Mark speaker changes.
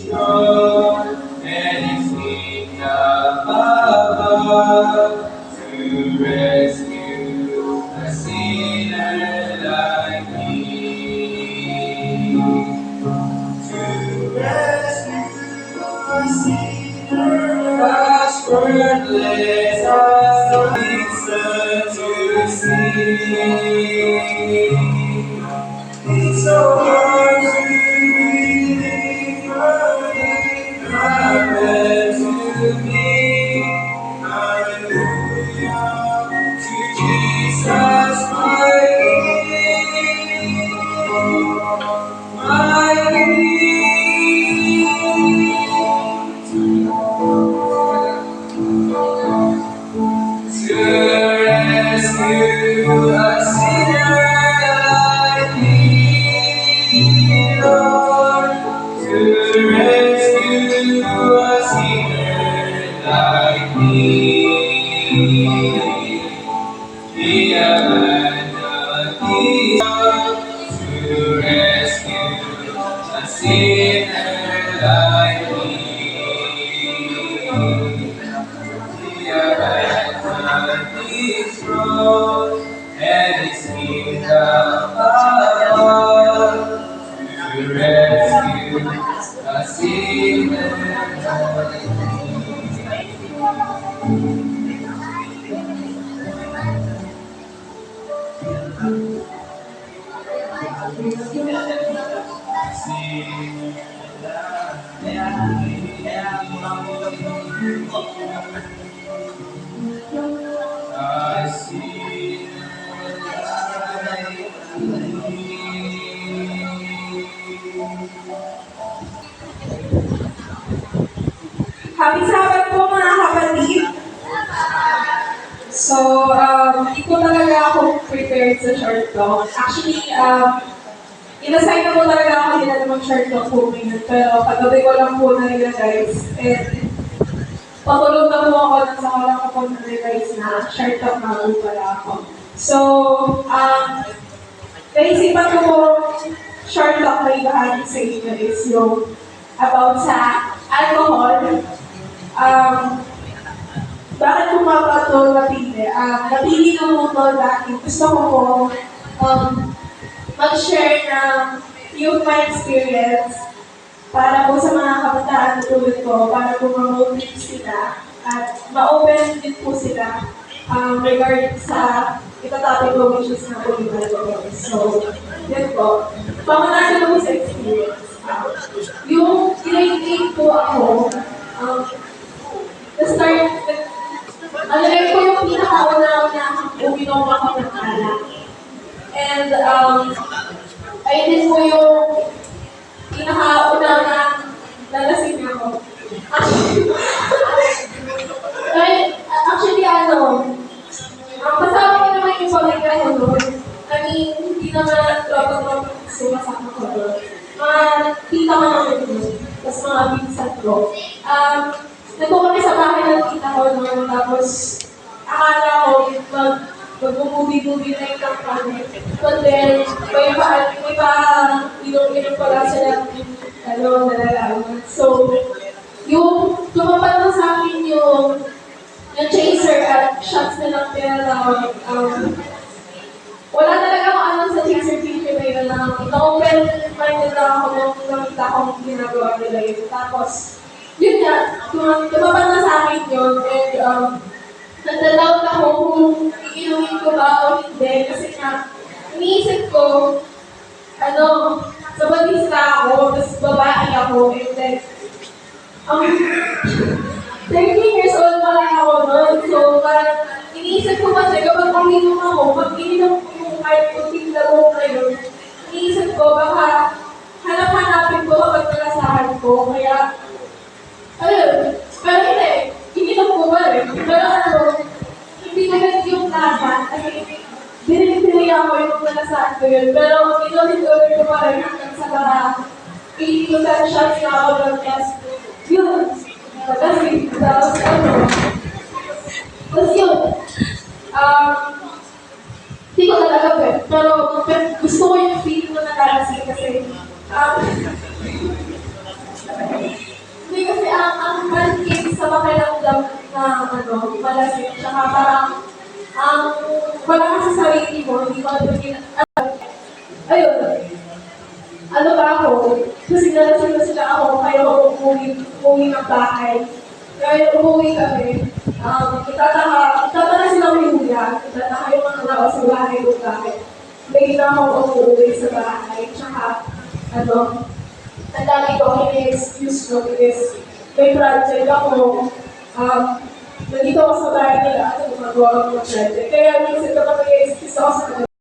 Speaker 1: throne, and His kingdom above, to rescue a sinner like me. To rescue a sinner as worthless as the sun to see. It's so hard to believe what happened to me. Hallelujah to Jesus, my King, my to rescue a sinner like me, Lord, to rescue a sinner like me. He abandoned His love to rescue a sinner like me. He abandoned His throne and His kingdom above to rescue a sinner like me. I see
Speaker 2: Happy Sabbath po mga kapatid. So, hindi ko talaga ako prepared sa short talk. Actually, inassign na po talaga ako nila na mag-short talk po ngayon. Pero kagabi ko lang po na-realize. And patulog na po ako nang sa walang ko po na-realize na short talk na po pala ako. So, naisipan ko po short talk na ibahagi sa inyo is yung about sa alcohol. Bakit ko pa ito napili? Napili ko po ito dahil gusto ko po mag-share ng yung my experience para po sa mga kabataan na tulad ko, para po ma-motivate sila at ma-open din po sila regarding sa itatopic ko which is na po yung alcohol. So, yun po. Pangunahin ko po sa experience. Yung grade 8 po ako, na-start, alam ko yung pinakauna na uminom ako ng alak. And, ayun din po yung pinakauna na lalasing ako. Actually, kasama ko naman yung pamilya ko doon. I mean, hindi naman tropa-tropa sumasama ko doon. Mga tita ko naman doon. Tapos mga pinsan ko. Nagpo kami sa bahay ng tita ko noon. Tapos, akala ko mag-movie-movie na yung kampanya. But then, may inom pala sila nalalaman. So, yung tumapat na sa akin yung chaser at shots na lang pinatawag. Wala talaga akong alam sa chaser picture na yun lang. Na-open-minded lang ako nung nakita akong ginagawa nila yun. Tapos, yun nga, tumapat na sa akin yun. And, nagdalaw ako kung iinumin ko ba o hindi. Kasi nga, iniisip ko, sa balista ako, tapos babae ako. And then, 13 years old pa lang ako noon. So, parang iniisip ko kasi kapag uminom ako, pag ininom ko yung kahit kunting laro na yun, iniisip ko baka hanap-hanapin ko kapag nalasahan ko. Kaya, pero hindi, ininom ko ba rin. Pero hindi agad yung lasa. Kasi, dinili ako yung nalasahan ko yun. Pero, inulit-ulit ko pa rin hanggang sa mga 80% shots na ako ng test. Yun. Kasi, tapos yun. Hindi ko talaga pero gusto ko yung feeling ko na nalasing kasi Tsaka parang, wala ka sa sarili mo, hindi mo nabigyan, ayun, ano ba ako, kasi nalasing na sila ako, kaya ako umuwi ng bahay. Kaya umuwi kami, itataka sila umiulan, itataka yung mga tao sa bahay ko bakit. May na ako umuwi sa bahay, tsaka, ang dami ko excuse ko because may project ako, nandito ako sa bahay nila, gumagawa ako ng project. Kaya minsan kapag may excuse ako sa